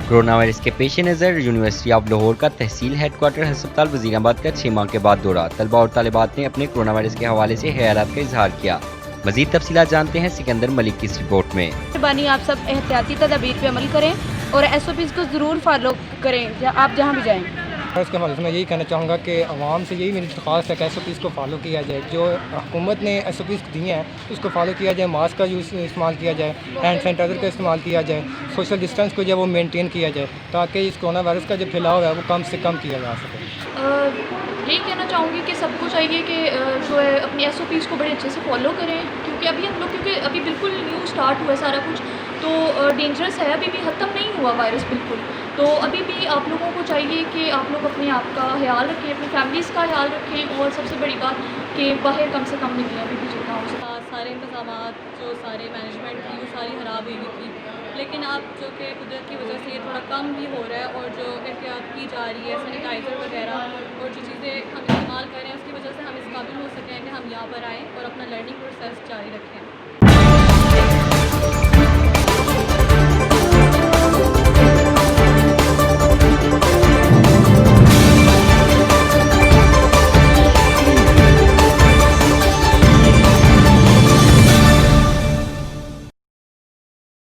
Corona virus के पेश नज़र यूनिवर्सिटी ऑफ लाहौर का तहसील हेडक्वार्टर हस्पताल वजीराबाद का 6 माह के बाद दौरा। तलबा और तालिबात ने अपने कोरोना वायरस के हवाले से ख्यालात का इजहार किया। मजीद तफसीलात जानते हैं सिकंदर मलिक की इस रिपोर्ट में। मेहरबानी आप सब एहतियाती तदाबीर पे अमल करें और SOPs को ज़रूर फॉलो करें आप जहाँ भी जाएँ। उसके हवाले से मैं यही कहना चाहूँगा कि आवाम से यही मेरी दरख्वास्त है कि SOPs को फॉलो किया जाए। जो हुकूमत ने SOPs दिए हैं उसको फॉलो किया जाए, मास्क का यूज़ इस्तेमाल किया जाए, हैंड सैनिटाइज़र का इस्तेमाल किया जाए, सोशल डिस्टेंस को जो वो मेंटेन किया जाए ताकि इस कोरोना वायरस का जो फैलाव है वो कम से कम किया जा सके। यही कहना चाहूँगी कि सबको चाहिए कि जो है अपनी SOPs को बड़े अच्छे से फॉलो करें, क्योंकि अभी हम लोग अभी बिल्कुल न्यू स्टार्ट हुआ है सारा कुछ, तो डेंजरस है, अभी भी ख़त्म नहीं हुआ वायरस बिल्कुल। तो अभी भी आप लोगों को चाहिए कि आप लोग अपने आप का ख्याल रखें, अपनी फैमिलीज़ का ख्याल रखें और सबसे बड़ी बात कि बाहर कम से कम निकलें अभी भी जितना हो सके। सारे इंतज़ामात जो सारे मैनेजमेंट थी वो सारी ख़राब हुई थी, लेकिन अब जो कि कुदरत की वजह से ये थोड़ा कम भी हो रहा है और जो एहतियात की जा रही है, सैनिटाइज़र वगैरह और जो चीज़ें हम इस्तेमाल कर रहे हैं उसकी वजह से हम इस काबिल हो सके हैं कि हम यहाँ पर आएँ और अपना लर्निंग प्रोसेस जारी रखें।